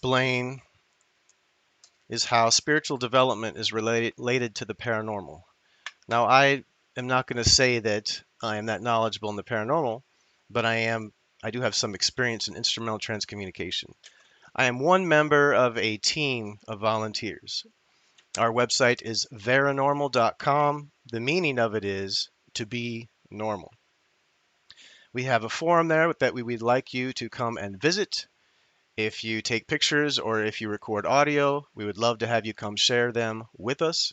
explain is how spiritual development is related to the paranormal. Now, I am not going to say that I am that knowledgeable in the paranormal, but I do have some experience in instrumental transcommunication. I am one member of a team of volunteers. Our website is varanormal.com. The meaning of it is to be normal. We have a forum there that we would like you to come and visit. If you take pictures or if you record audio, we would love to have you come share them with us.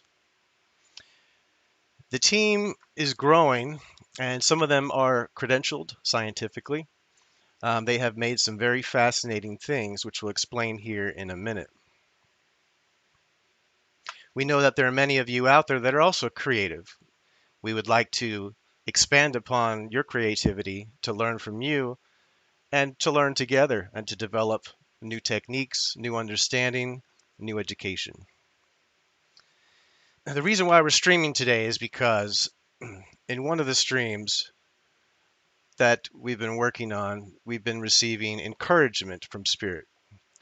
The team is growing, and some of them are credentialed scientifically. They have made some very fascinating things, which we'll explain here in a minute. We know that there are many of you out there that are also creative. We would like to expand upon your creativity to learn from you and to learn together and to develop new techniques, new understanding, new education. The reason why we're streaming today is because in one of the streams that we've been working on, we've been receiving encouragement from spirit.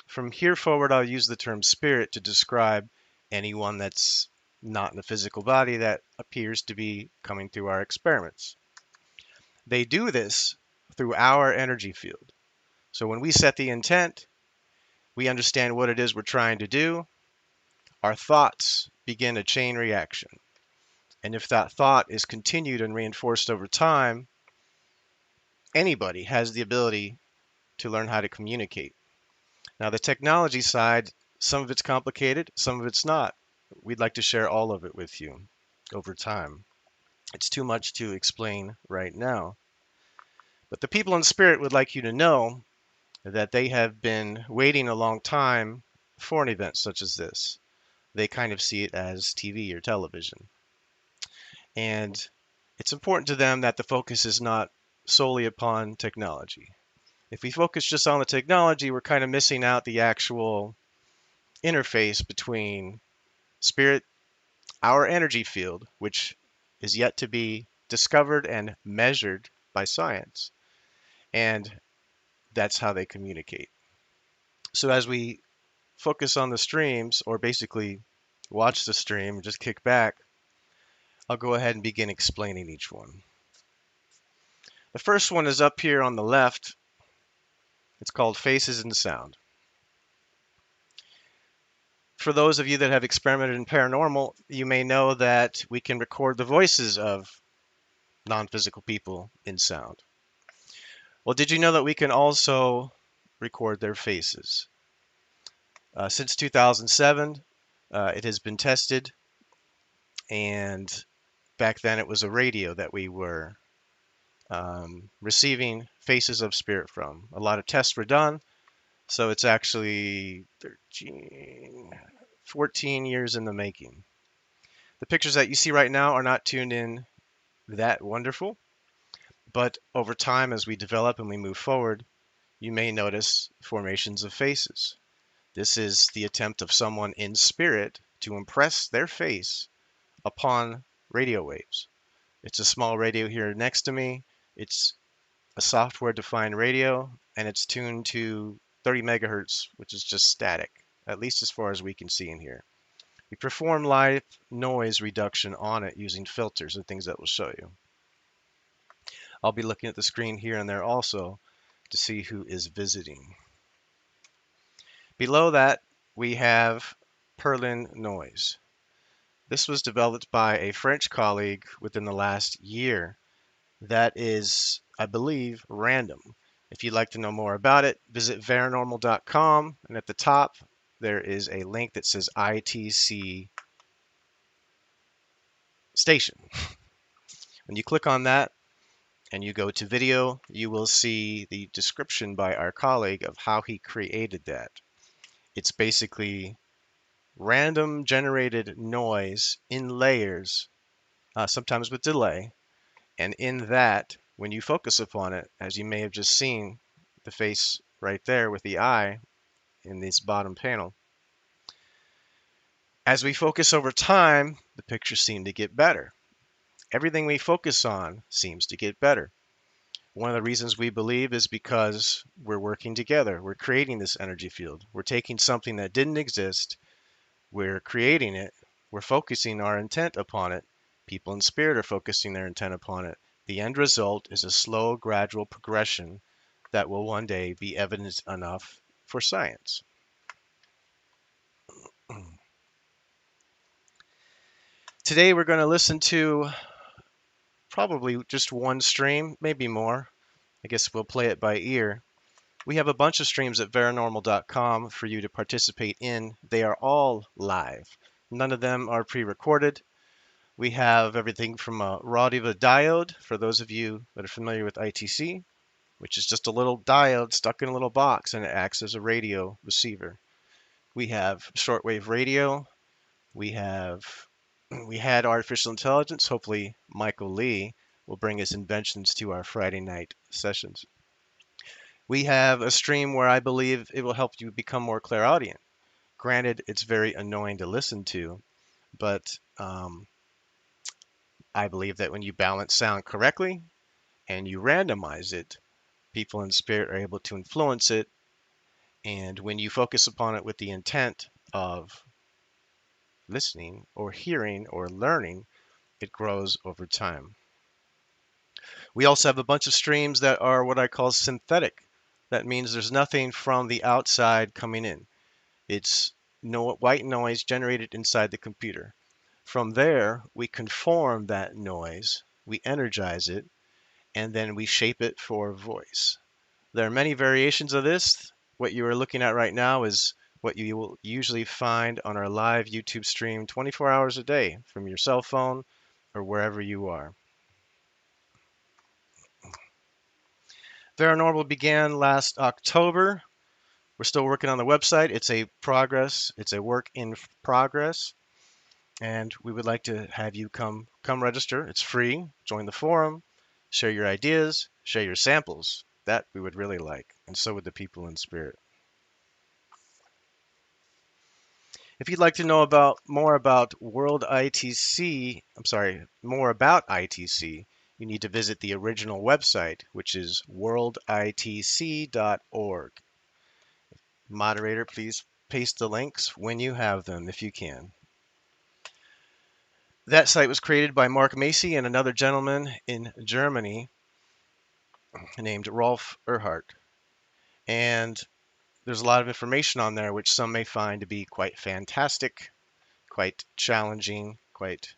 From here forward, I'll use the term spirit to describe anyone that's not in a physical body that appears to be coming through our experiments. They do this through our energy field. So when we set the intent, we understand what it is we're trying to do, our thoughts begin a chain reaction. And if that thought is continued and reinforced over time, anybody has the ability to learn how to communicate. Now, the technology side, some of it's complicated, some of it's not. We'd like to share all of it with you over time. It's too much to explain right now. But the people in spirit would like you to know that they have been waiting a long time for an event such as this. They kind of see it as TV or television. And it's important to them that the focus is not solely upon technology. If we focus just on the technology, we're kind of missing out the actual interface between spirit, our energy field, which is yet to be discovered and measured by science, and that's how they communicate. So as we focus on the streams, or basically watch the stream, just kick back, I'll go ahead and begin explaining each one. The first one is up here on the left. It's called Faces and Sound. For those of you that have experimented in paranormal, you may know that we can record the voices of non-physical people in sound. Well, did you know that we can also record their faces? Since 2007, it has been tested, and back then it was a radio that we were receiving faces of spirit from. A lot of tests were done, so it's actually 14 years in the making. The pictures that you see right now are not tuned in that wonderful, but over time as we develop and we move forward, you may notice formations of faces. This is the attempt of someone in spirit to impress their face upon radio waves. It's a small radio here next to me. It's a software-defined radio, and it's tuned to 30 megahertz, which is just static, at least as far as we can see in here. We perform live noise reduction on it using filters and things that we'll show you. I'll be looking at the screen here and there also to see who is visiting. Below that, we have Perlin noise. This was developed by a French colleague within the last year. That is, I believe, random. If you'd like to know more about it, visit varanormal.com, and at the top there is a link that says ITC station. When you click on that and you go to video, you will see the description by our colleague of how he created that. It's basically random generated noise in layers, sometimes with delay, and in that, when you focus upon it, as you may have just seen, the face right there with the eye in this bottom panel, as we focus over time, the pictures seem to get better. Everything we focus on seems to get better. One of the reasons we believe is because we're working together. We're creating this energy field. We're taking something that didn't exist, we're creating it, we're focusing our intent upon it. People in spirit are focusing their intent upon it. The end result is a slow, gradual progression that will one day be evidence enough for science. Today we're going to listen to probably just one stream, maybe more. I guess we'll play it by ear. We have a bunch of streams at varanormal.com for you to participate in. They are all live. None of them are pre-recorded. We have everything from a raw diva diode, for those of you that are familiar with ITC, which is just a little diode stuck in a little box and it acts as a radio receiver. We have shortwave radio. We had artificial intelligence. Hopefully Michael Lee will bring his inventions to our Friday night sessions. We have a stream where I believe it will help you become more clairaudient. Granted, it's very annoying to listen to, but I believe that when you balance sound correctly and you randomize it, people in spirit are able to influence it. And when you focus upon it with the intent of listening or hearing or learning, it grows over time. We also have a bunch of streams that are what I call synthetic. That means there's nothing from the outside coming in. It's no white noise generated inside the computer. From there, we conform that noise, we energize it, and then we shape it for voice. There are many variations of this. What you are looking at right now is what you will usually find on our live YouTube stream 24 hours a day from your cell phone or wherever you are. Varanormal began last October. We're still working on the website. It's a work in progress. And we would like to have you come register. It's free. Join the forum, share your ideas, share your samples. That we would really like, and so would the people in spirit. If you'd like to know more about more about ITC, you need to visit the original website, which is worlditc.org. Moderator, please paste the links when you have them, if you can. That site was created by Mark Macy and another gentleman in Germany named Rolf Erhardt. And there's a lot of information on there which some may find to be quite fantastic, quite challenging, quite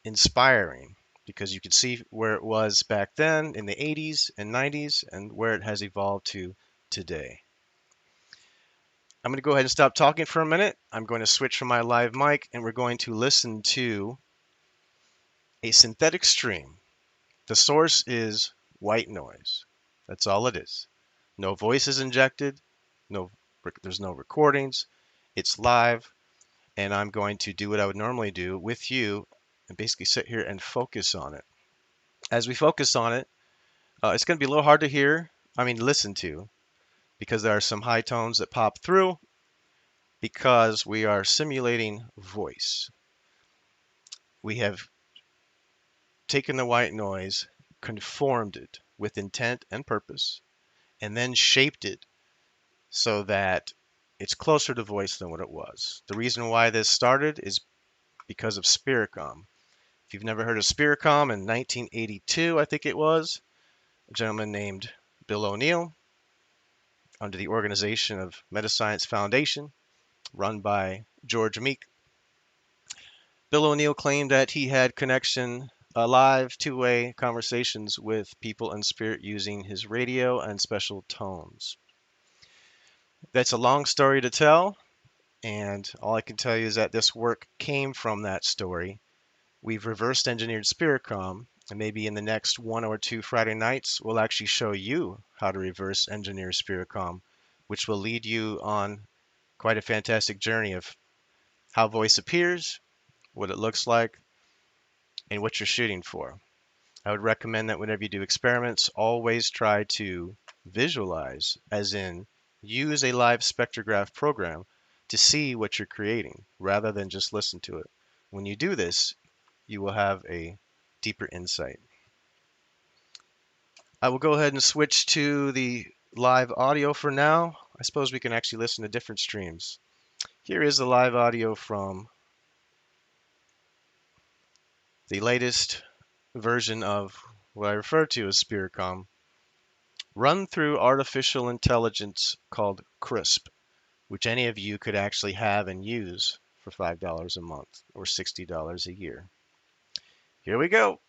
inspiring, because you can see where it was back then in the 80s and 90s and where it has evolved to today. I'm going to go ahead and stop talking for a minute. I'm going to switch from my live mic and we're going to listen to a synthetic stream. The source is white noise. That's all it is. No voice is injected. There's no recordings. It's live, and I'm going to do what I would normally do with you and basically sit here and focus on it. As we focus on it, it's going to be a little hard to listen to, because there are some high tones that pop through because we are simulating voice. We have taken the white noise, conformed it with intent and purpose, and then shaped it so that it's closer to voice than what it was. The reason why this started is because of Spiricom. If you've never heard of Spiricom, in 1982, I think it was, a gentleman named Bill O'Neill, under the organization of Metascience Foundation, run by George Meek. Bill O'Neill claimed that he had connection, live two-way conversations with people in spirit using his radio and special tones. That's a long story to tell, and all I can tell you is that this work came from that story. We've reversed engineered Spiricom, and maybe in the next one or two Friday nights, we'll actually show you how to reverse engineer Spiricom, which will lead you on quite a fantastic journey of how voice appears, what it looks like, and what you're shooting for. I would recommend that whenever you do experiments, always try to visualize, as in use a live spectrograph program to see what you're creating rather than just listen to it. When you do this, you will have a deeper insight. I will go ahead and switch to the live audio for now. I suppose we can actually listen to different streams. Here is the live audio from the latest version of what I refer to as Spiricom, run through artificial intelligence called CRISP, which any of you could actually have and use for $5 a month or $60 a year. Here we go.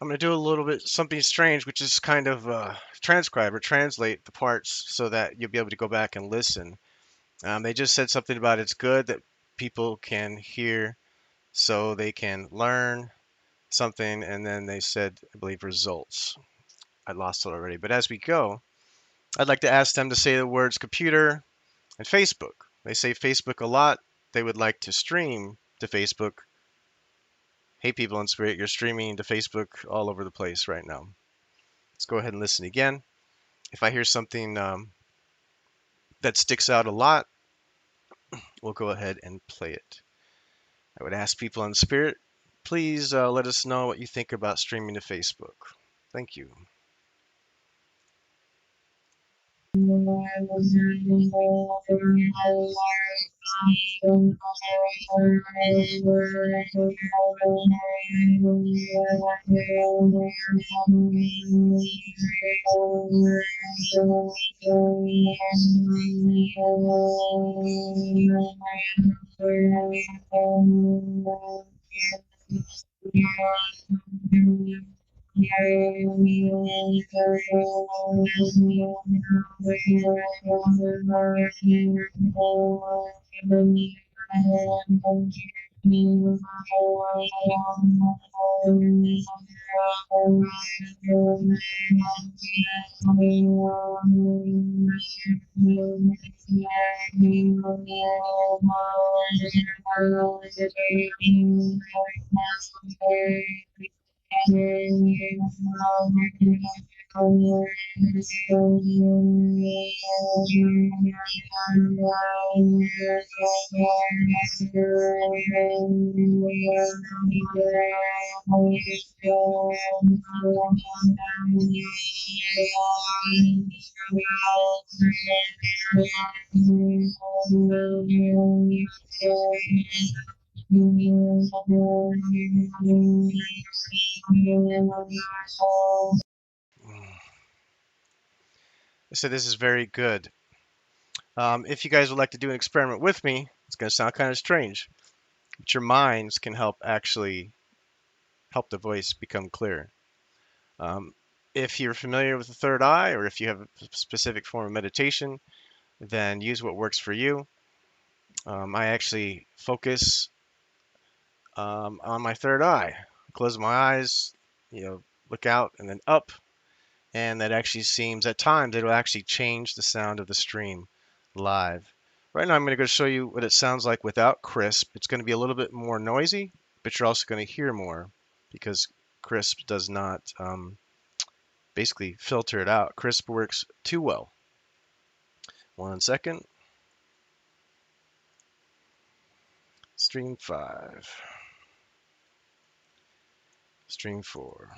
I'm going to do a little bit something strange, which is kind of transcribe or translate the parts so that you'll be able to go back and listen. They just said something about it's good that people can hear so they can learn something, and then they said, I believe, results. I lost it already. But as we go, I'd like to ask them to say the words computer and Facebook. They say Facebook a lot. They would like to stream to Facebook. Hey, people in spirit, you're streaming to Facebook all over the place right now. Let's go ahead and listen again. If I hear something that sticks out a lot, we'll go ahead and play it. I would ask people in spirit, please let us know what you think about streaming to Facebook. Thank you. So this is very good. If you guys would like to do an experiment with me, it's going to sound kind of strange, but your minds can help actually help the voice become clear. If you're familiar with the third eye, or if you have a specific form of meditation, then use what works for you. I actually focus on my third eye. Close my eyes, look out and then up, and that actually seems at times it'll actually change the sound of the stream live. Right now I'm going to go show you what it sounds like without crisp. It's going to be a little bit more noisy, but you're also going to hear more because crisp does not basically filter it out. Crisp works too well. 1 second. Stream 5. Stream 4.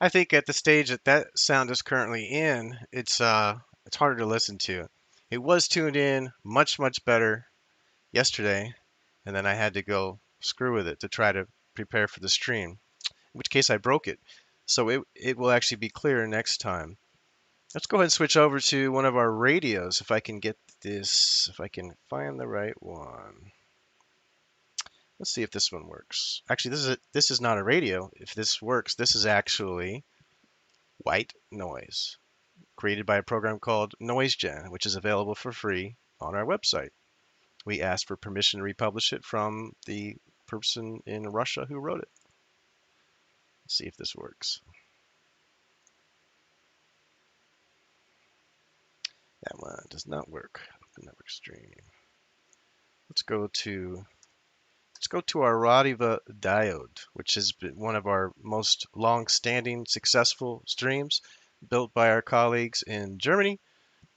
I think at the stage that that sound is currently in, it's harder to listen to. It was tuned in much better yesterday, and then I had to go screw with it to try to prepare for the stream, in which case I broke it. So it will actually be clearer next time. Let's go ahead and switch over to one of our radios if I can get this, if I can find the right one. Let's see if this one works. Actually, this is not a radio. If this works, this is actually white noise, created by a program called NoiseGen, which is available for free on our website. We asked for permission to republish it from the person in Russia who wrote it. Let's see if this works. That one does not work. Open network stream. Let's go to our Radiva diode, which has been one of our most long-standing successful streams, built by our colleagues in Germany,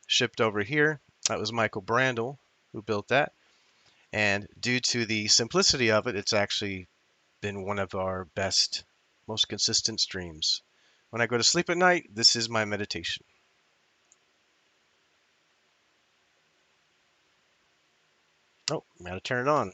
shipped over here. That was Michael Brandl who built that. And due to the simplicity of it, it's actually been one of our best, most consistent streams. When I go to sleep at night, this is my meditation. Oh, I'm going to turn it on.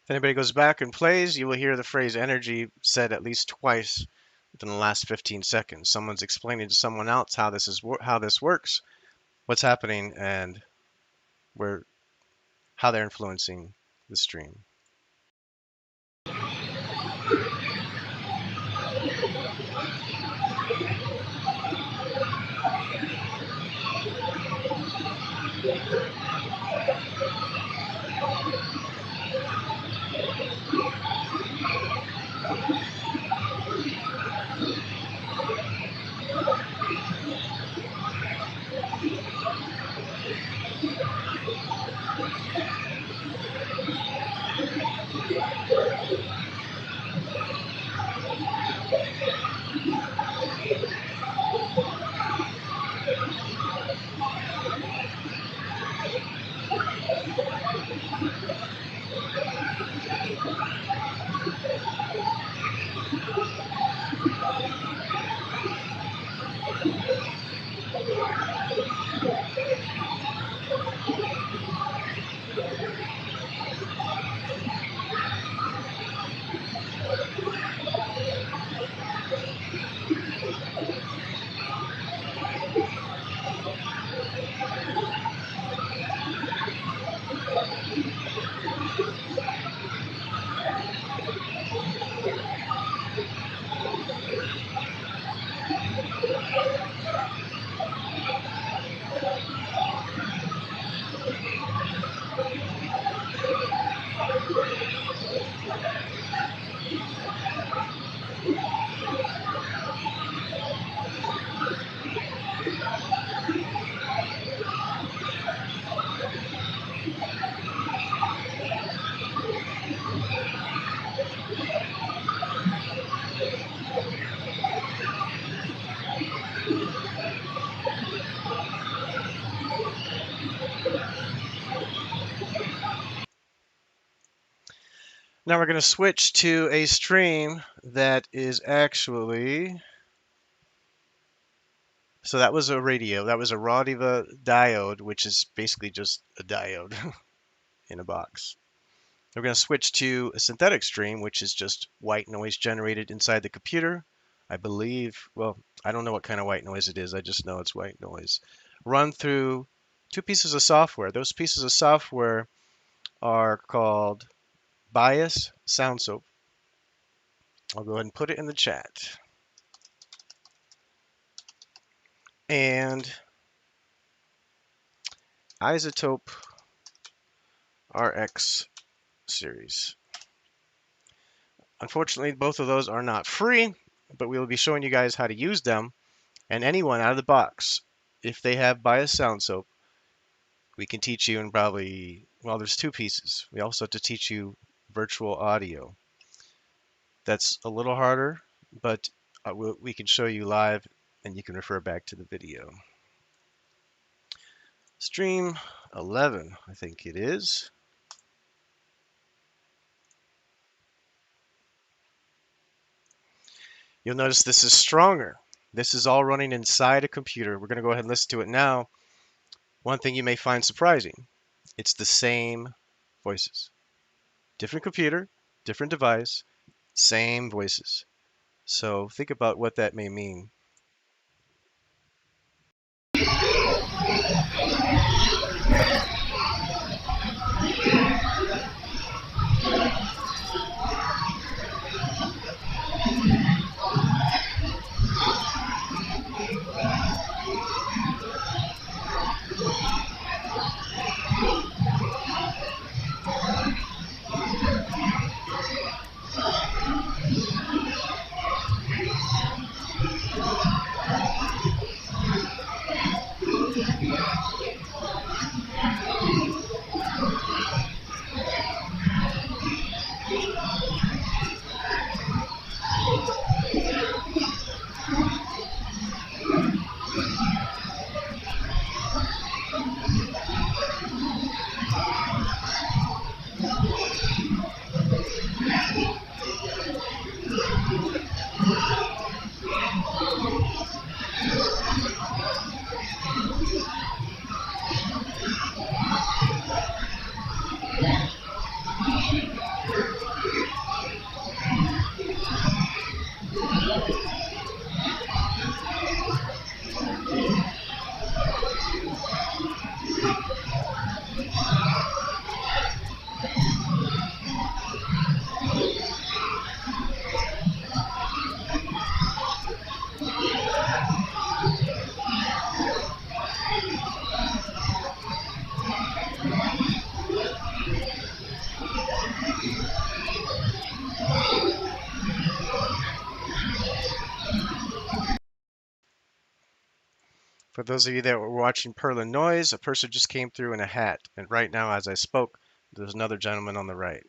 If anybody goes back and plays, you will hear the phrase energy said at least twice within the last 15 seconds. Someone's explaining to someone else how this works, what's happening, and where how they're influencing the stream. Now we're going to switch to a stream that is actually, so that was a radio, that was a raw diva diode, which is basically just a diode in a box. We're going to switch to a synthetic stream, which is just white noise generated inside the computer. I believe, well, I don't know what kind of white noise it is. I just know it's white noise. Run through two pieces of software. Those pieces of software are called Bias Sound Soap. I'll go ahead and put it in the chat. And Isotope RX series. Unfortunately, both of those are not free, but we will be showing you guys how to use them. And anyone out of the box, if they have Bias Sound Soap, we can teach you in probably, well, there's two pieces. We also have to teach you virtual audio. That's a little harder, but we can show you live and you can refer back to the video. Stream 11, I think it is. You'll notice this is stronger. This is all running inside a computer. We're going to go ahead and listen to it now. One thing you may find surprising, it's the same voices. Different computer, different device, same voices. So think about what that may mean. those of you that were watching Pearl and Noise, a person just came through in a hat. And right now, as I spoke, there's another gentleman on the right.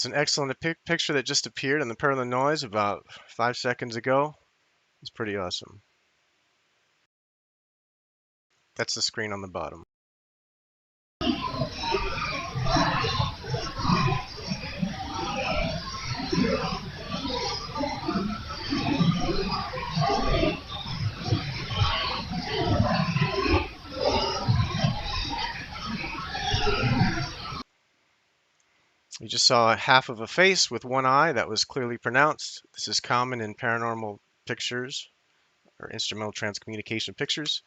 It's an excellent picture that just appeared in the Pearl and Noise about 5 seconds ago. It's pretty awesome. That's the screen on the bottom. You just saw half of a face with one eye that was clearly pronounced. This is common in paranormal pictures or instrumental transcommunication pictures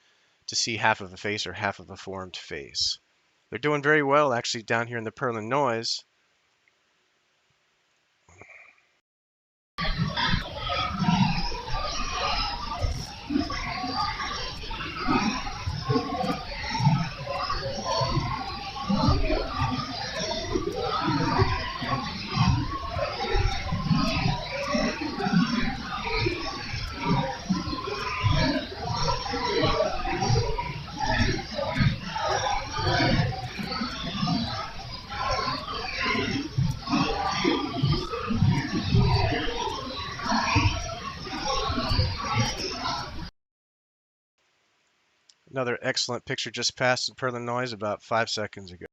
to see half of a face or half of a formed face. They're doing very well actually down here in the Pearl and Noise. Another excellent picture just passed in Pearl and Noise about 5 seconds ago.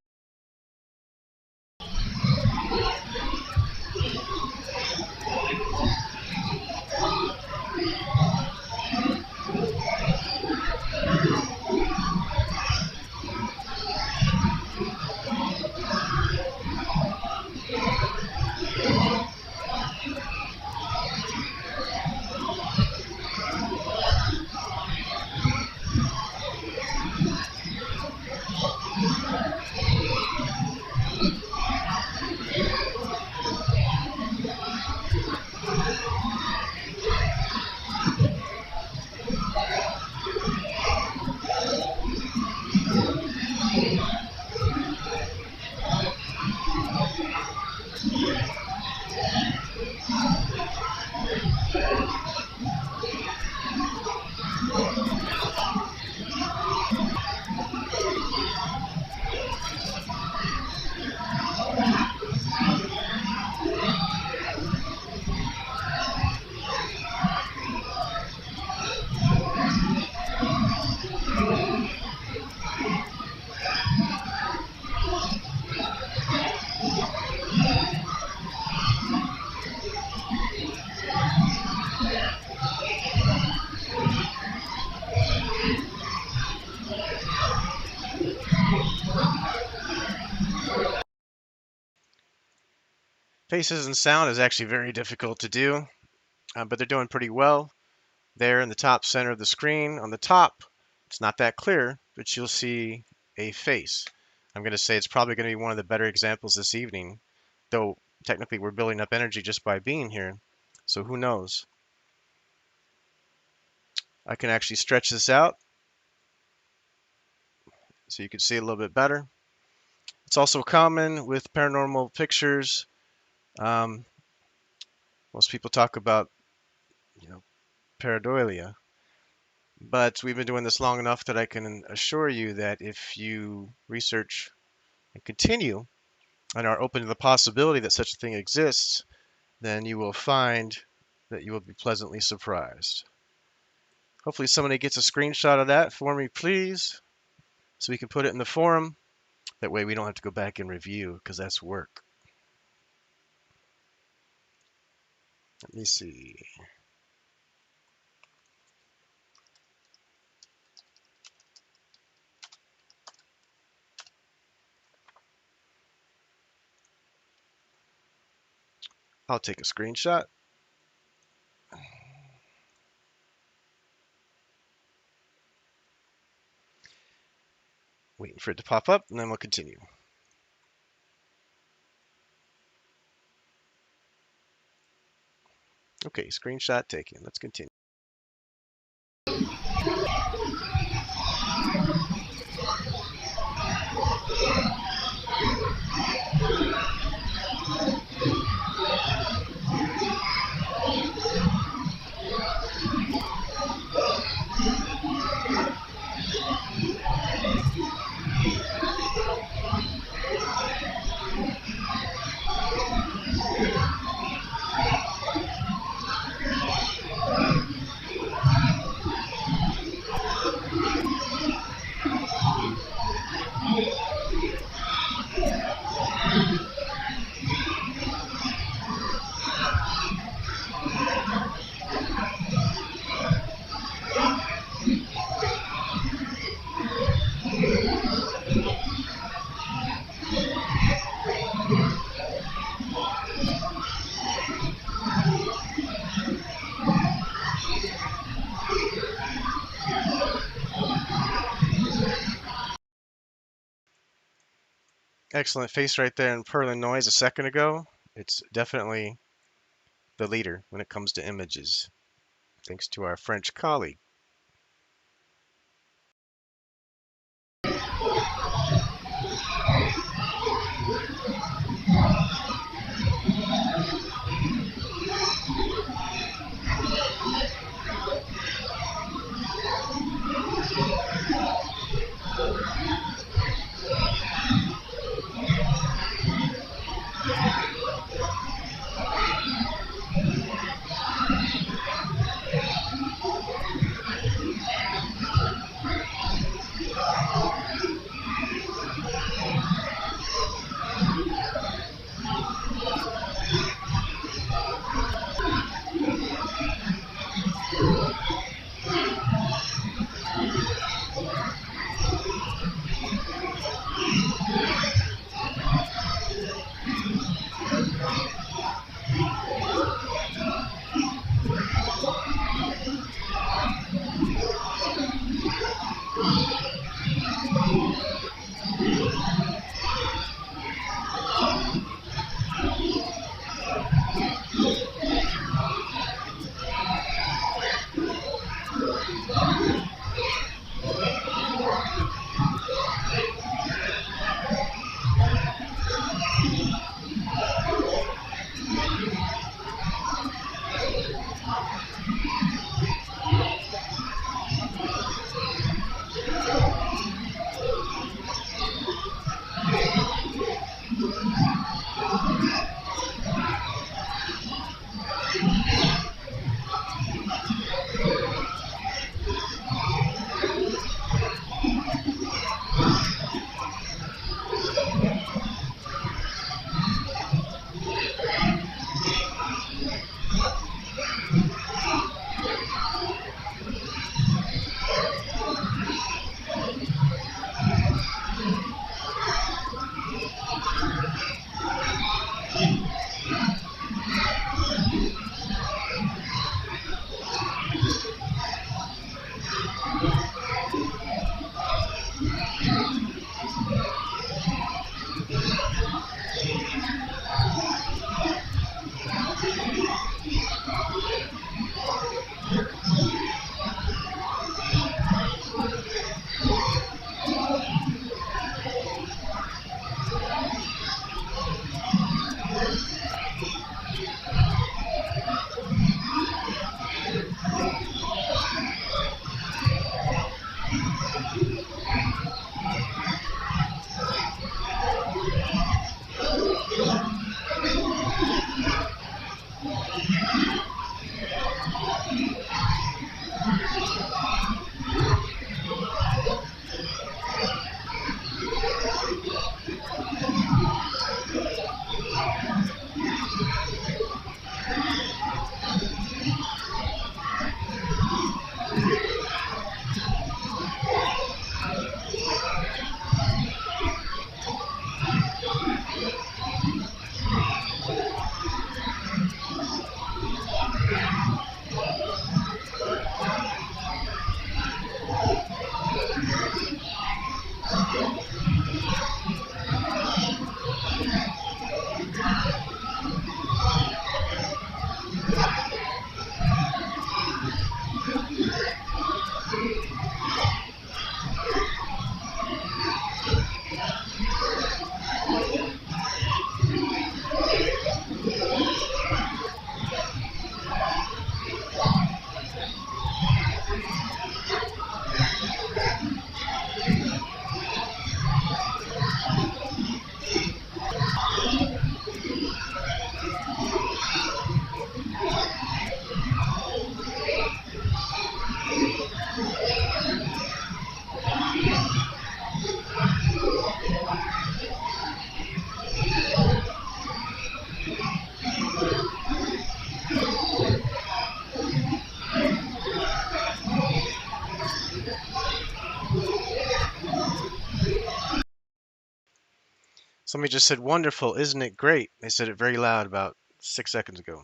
Faces and sound is actually very difficult to do, but they're doing pretty well. There in the top center of the screen, on the top, it's not that clear, but you'll see a face. I'm going to say it's probably going to be one of the better examples this evening, though technically we're building up energy just by being here, so who knows. I can actually stretch this out so you can see a little bit better. It's also common with paranormal pictures. Um, Most people talk about, pareidolia, but we've been doing this long enough that I can assure you that if you research and continue and are open to the possibility that such a thing exists, then you will find that you will be pleasantly surprised. Hopefully somebody gets a screenshot of that for me, please, so we can put it in the forum. That way we don't have to go back and review, because that's work. Let me see. I'll take a screenshot. Waiting for it to pop up, and then we'll continue. Okay, screenshot taken. Let's continue. Excellent face right there in Perlin Noise a second ago. It's definitely the leader when it comes to images, thanks to our French colleague. Somebody just said, wonderful, isn't it great? They said it very loud about 6 seconds ago.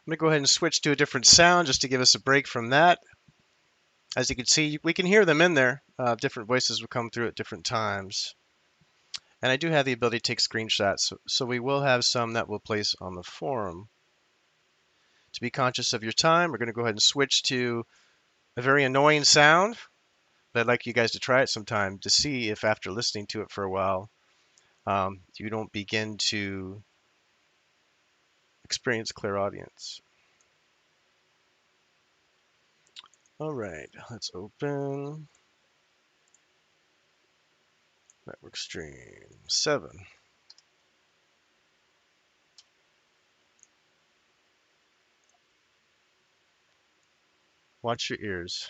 I'm going to go ahead and switch to a different sound just to give us a break from that. As you can see, we can hear them in there. Different voices will come through at different times. And I do have the ability to take screenshots, so we will have some that we'll place on the forum. To be conscious of your time, we're going to go ahead and switch to a very annoying sound. But I'd like you guys to try it sometime to see if after listening to it for a while, you don't begin to experience clairaudience. All right, let's open network stream 7. Watch your ears.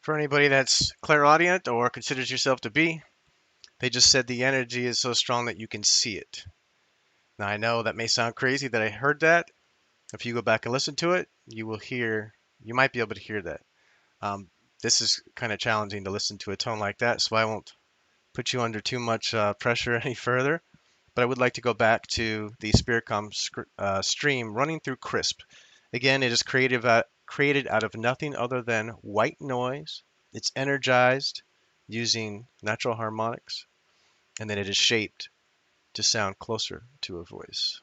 For anybody that's clairaudient or considers yourself to be, they just said the energy is so strong that you can see it. Now, I know that may sound crazy that I heard that. If you go back and listen to it, you might be able to hear that. This is kind of challenging to listen to a tone like that, so I won't put you under too much pressure any further. But I would like to go back to the Spiritcom stream running through Crisp. Again, it is created out of nothing other than white noise. It's energized using natural harmonics, and then it is shaped to sound closer to a voice.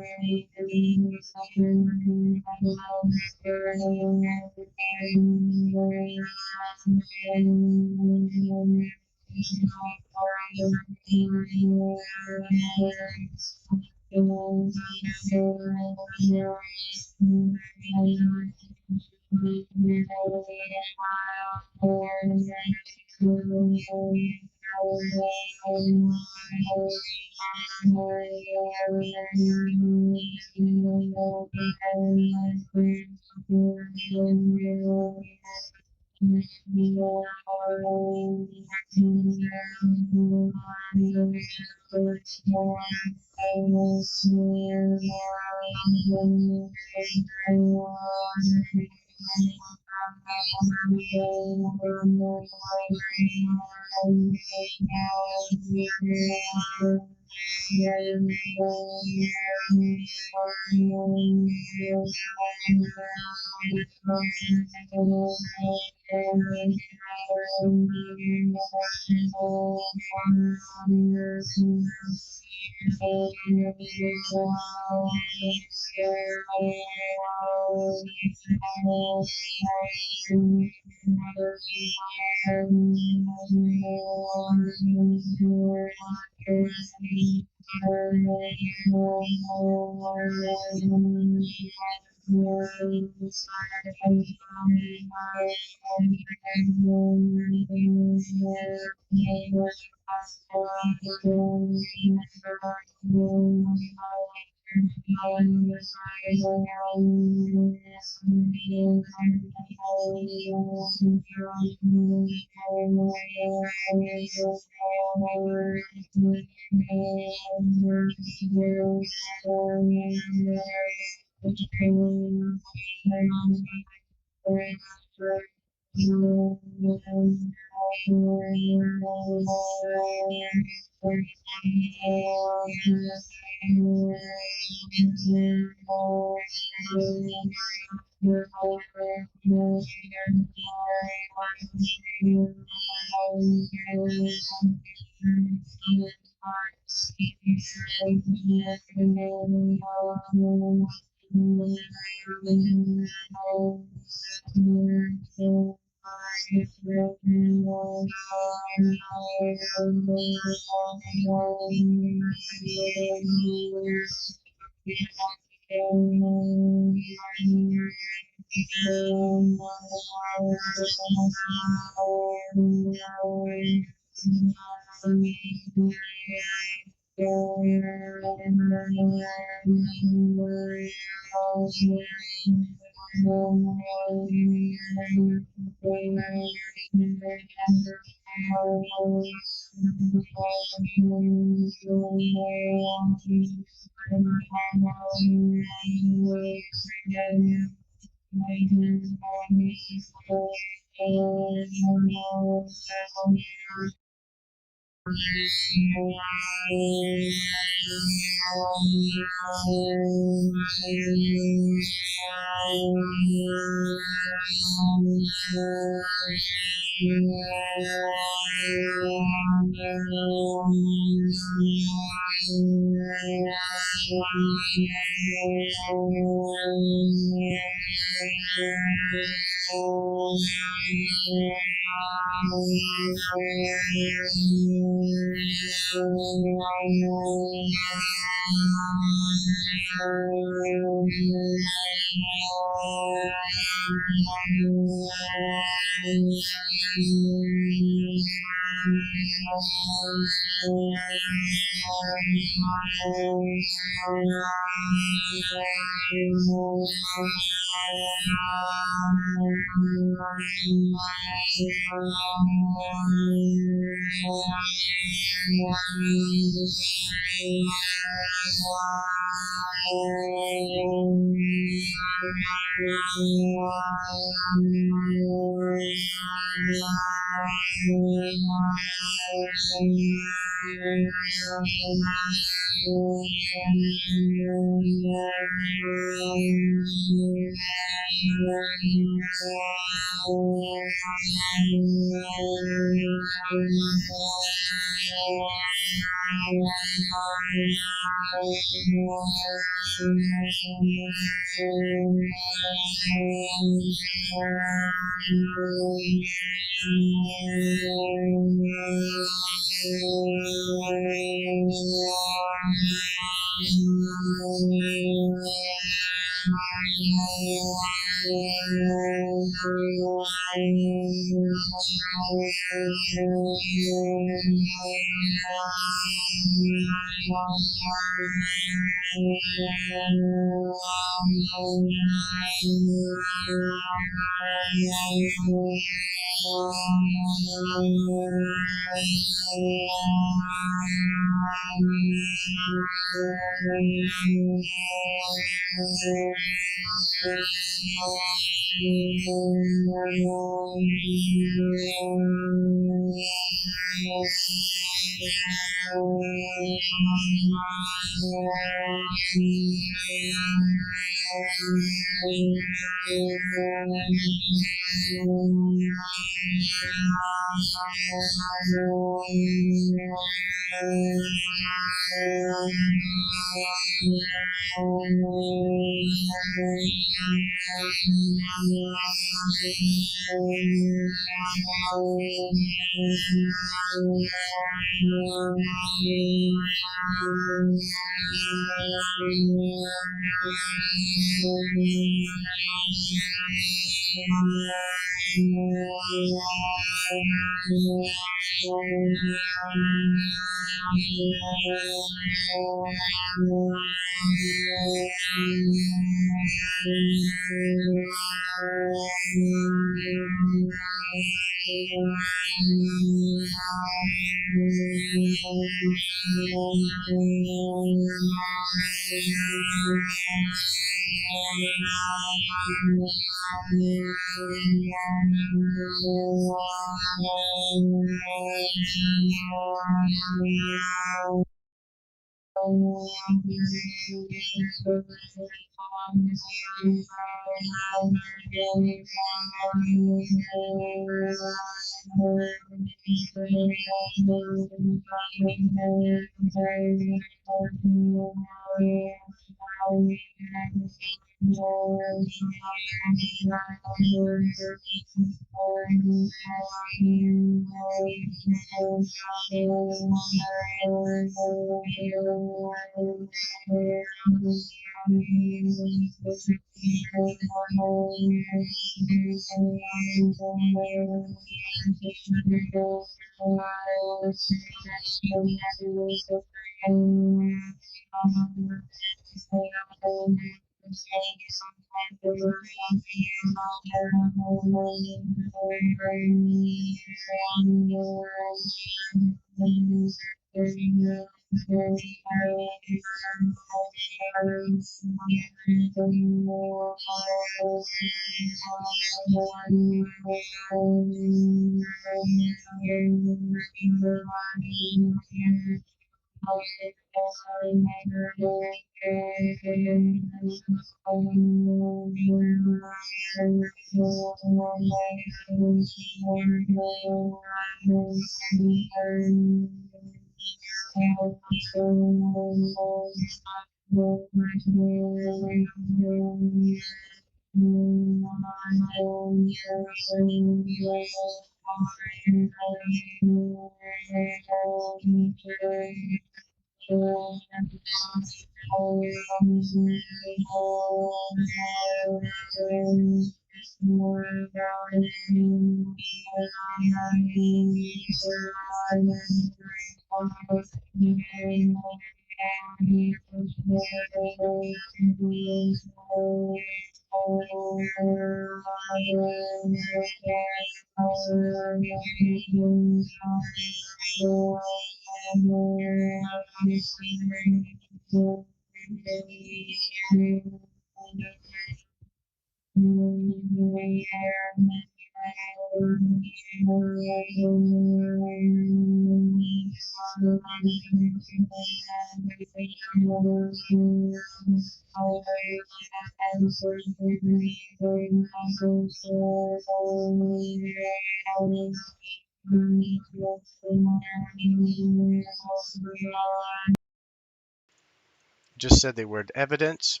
Just said the word evidence.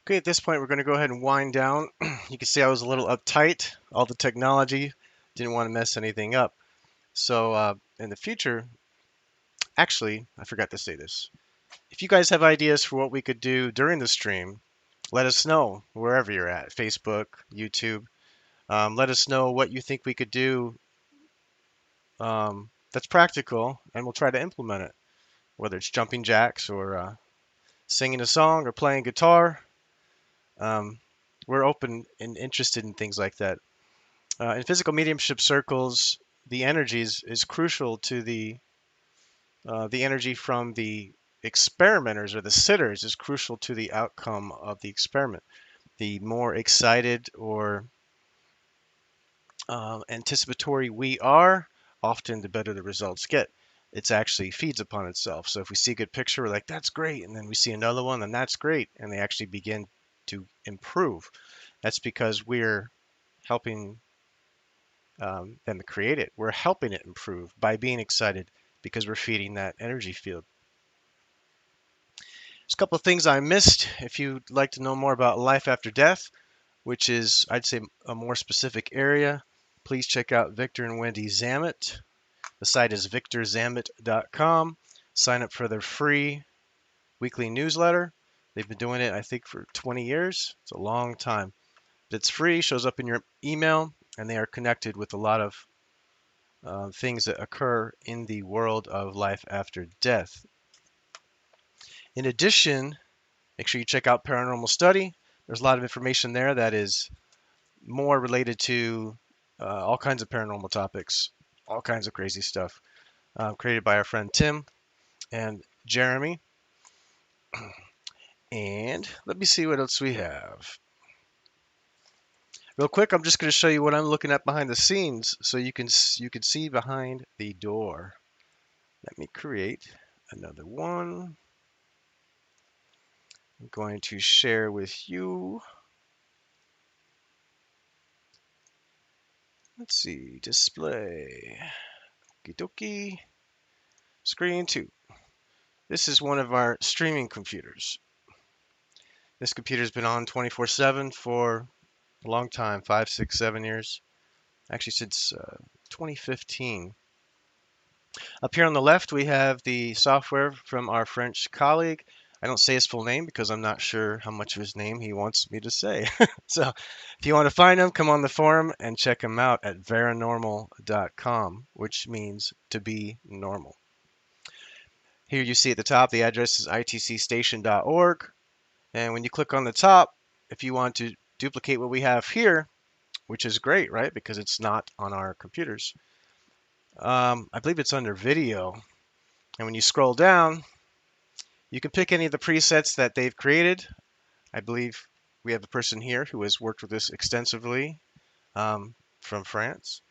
Okay, at this point, we're going to go ahead and wind down. You can see I was a little uptight. All the technology, didn't want to mess anything up. So in the future, actually, I forgot to say this. If you guys have ideas for what we could do during the stream, let us know wherever you're at, Facebook, YouTube. Let us know what you think we could do that's practical, and we'll try to implement it, whether it's jumping jacks or singing a song or playing guitar. Um, we're open and interested in things like that. In physical mediumship circles, the energies is crucial to the energy from the experimenters or the sitters is crucial to the outcome of the experiment. The more excited or anticipatory we are, often the better the results get. It actually feeds upon itself. So if we see a good picture, we're like, that's great. And then we see another one, and that's great. And they actually begin to improve. That's because we're helping them to create it. We're helping it improve by being excited because we're feeding that energy field. There's a couple of things I missed. If you'd like to know more about life after death, which is, I'd say, a more specific area, please check out Victor and Wendy Zammit. The site is victorzammit.com. Sign up for their free weekly newsletter. They've been doing it, I think, for 20 years. It's a long time. But it's free, shows up in your email, and they are connected with a lot of things that occur in the world of life after death. In addition, make sure you check out Paranormal Study. There's a lot of information there that is more related to all kinds of paranormal topics, all kinds of crazy stuff, created by our friend Tim and Jeremy. And let me see what else we have. Real quick, I'm just going to show you what I'm looking at behind the scenes so you can see behind the door. Let me create another one. I'm going to share with you. Let's see, display. Okie dokie. Screen 2. This is one of our streaming computers. This computer's been on 24/7 for a long time, 5, 6, 7 years. Actually, since 2015. Up here on the left, we have the software from our French colleague. I don't say his full name because I'm not sure how much of his name he wants me to say. So if you want to find him, come on the forum and check him out at varanormal.com, which means to be normal. Here you see at the top, the address is itcstation.org. And when you click on the top, if you want to duplicate what we have here, which is great, right? Because it's not on our computers. I believe it's under video. And when you scroll down, you can pick any of the presets that they've created. I believe we have a person here who has worked with this extensively from France.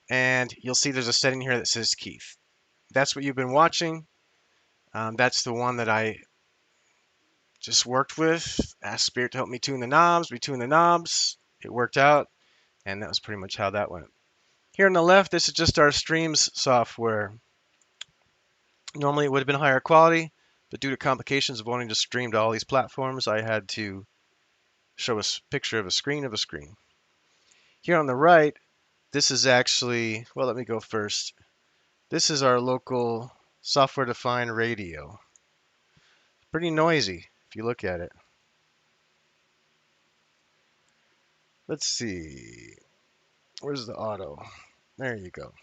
And you'll see there's a setting here that says Keith. That's what you've been watching. That's the one that I just worked with. Asked Spirit to help me tune the knobs. We tuned the knobs. It worked out. And that was pretty much how that went. Here on the left, this is just our streams software. Normally it would have been higher quality, but due to complications of wanting to stream to all these platforms, I had to show a picture of a screen of a screen. Here on the right, this is actually, well, let me go first. This is our local software-defined radio. Pretty noisy if you look at it. Let's see. Where's the auto? There you go.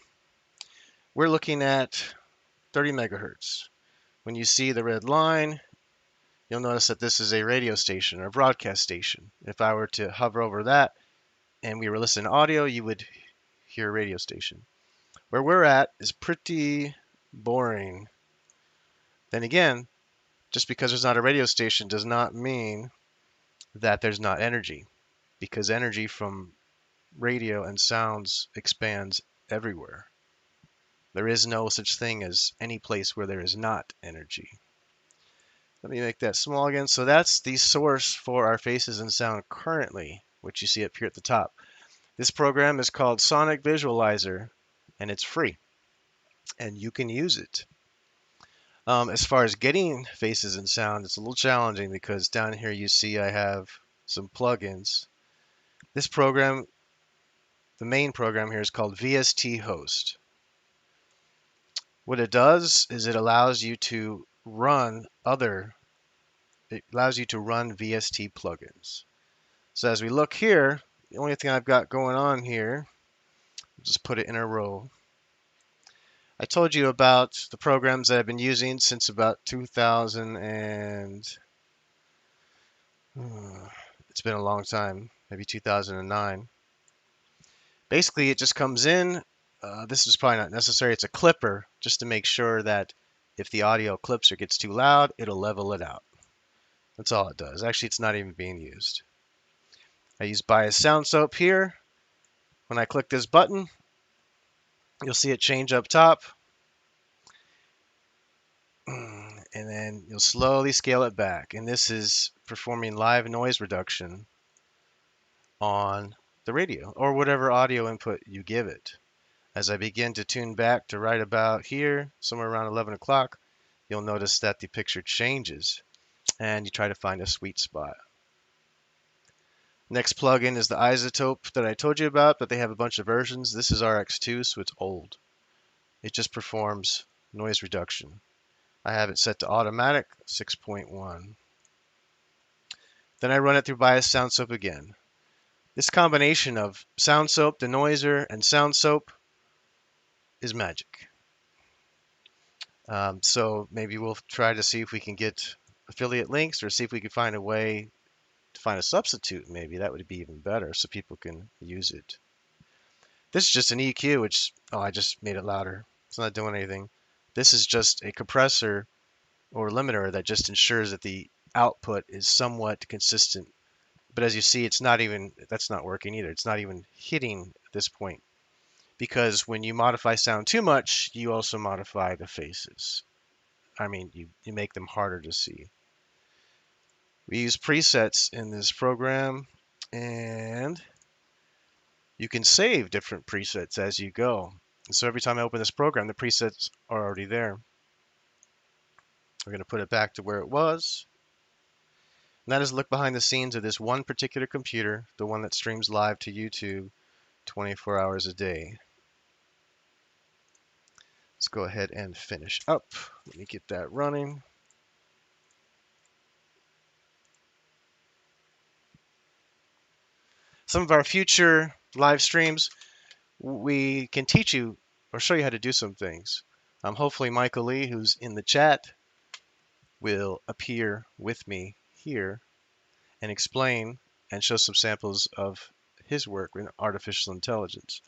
We're looking at 30 megahertz. When you see the red line, you'll notice that this is a radio station or a broadcast station. If I were to hover over that and we were listening to audio, you would hear a radio station. Where we're at is pretty boring. Then again, just because there's not a radio station does not mean that there's not energy, because energy from radio and sounds expands everywhere. There is no such thing as any place where there is not energy. Let me make that small again. So that's the source for our faces and sound currently, which you see up here at the top. This program is called Sonic Visualizer, and it's free, and you can use it. As far as getting faces and sound, it's a little challenging because down here you see I have some plugins. This program, the main program here, is called VST Host. What it does is it allows you to run VST plugins. So as we look here, the only thing I've got going on here, just put it in a row. I told you about the programs that I've been using since about 2000 and it's been a long time, maybe 2009. Basically, it just comes in. This is probably not necessary. It's a clipper just to make sure that if the audio clips or gets too loud, it'll level it out. That's all it does. Actually, it's not even being used. I use Bias Sound Soap here. When I click this button, you'll see it change up top. And then you'll slowly scale it back. And this is performing live noise reduction on the radio or whatever audio input you give it. As I begin to tune back to right about here, somewhere around 11 o'clock, you'll notice that the picture changes and you try to find a sweet spot. Next plugin is the iZotope that I told you about, but they have a bunch of versions. This is RX2, so it's old. It just performs noise reduction. I have it set to automatic 6.1. Then I run it through Bias Sound Soap again. This combination of Sound Soap, denoiser, and Sound Soap is magic. So maybe we'll try to see if we can get affiliate links or see if we can find a way to find a substitute. Maybe that would be even better so people can use it. This is just an EQ, which, oh, I just made it louder. It's not doing anything. This is just a compressor or limiter that just ensures that the output is somewhat consistent. But as you see, that's not working either. It's not even hitting this point because when you modify sound too much, you also modify the faces. I mean, you make them harder to see. We use presets in this program, and you can save different presets as you go. And so every time I open this program, the presets are already there. We're going to put it back to where it was. And that is a look behind the scenes of this one particular computer, the one that streams live to YouTube 24 hours a day. Let's go ahead and finish up. Let me get that running. Some of our future live streams, we can teach you or show you how to do some things. Hopefully Michael Lee, who's in the chat, will appear with me here and explain and show some samples of his work in artificial intelligence.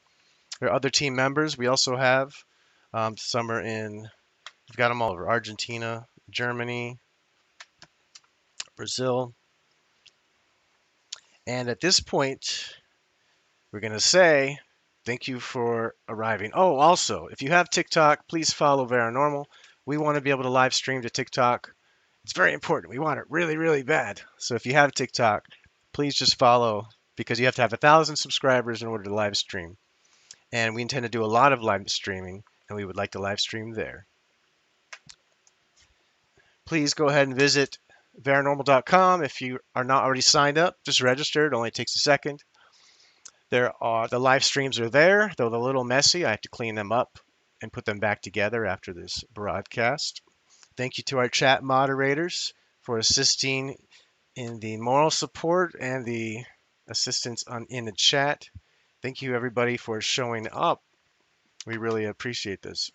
There are other team members we also have. Some are we've got them all over: Argentina, Germany, Brazil. And at this point, we're going to say thank you for arriving. Oh, also, if you have TikTok, please follow Varanormal. We want to be able to live stream to TikTok. It's very important. We want it really, really bad. So if you have TikTok, please just follow because you have to have 1,000 subscribers in order to live stream. And we intend to do a lot of live streaming, and we would like to live stream there. Please go ahead and visit varanormal.com. If you are not already signed up, just register. It only takes a second. The live streams are there, though they're a little messy. I have to clean them up and put them back together after this broadcast. Thank you to our chat moderators for assisting in the moral support and the assistance in the chat. Thank you everybody for showing up. We really appreciate this.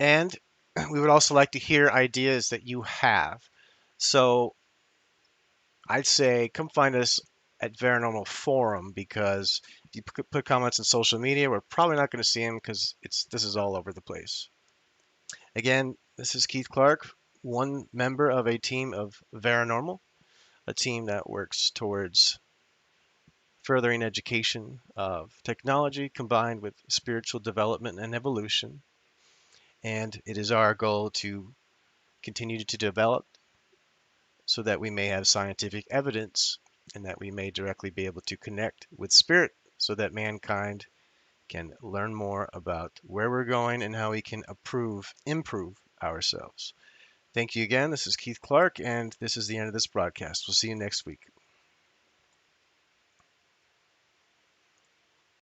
And we would also like to hear ideas that you have. So I'd say come find us at Varanormal Forum because if you put comments on social media, we're probably not going to see them because this is all over the place. Again, this is Keith Clark, one member of a team of Varanormal, a team that works towards furthering education of technology combined with spiritual development and evolution. And it is our goal to continue to develop so that we may have scientific evidence and that we may directly be able to connect with spirit so that mankind can learn more about where we're going and how we can improve ourselves. Thank you again. This is Keith Clark, and this is the end of this broadcast. We'll see you next week.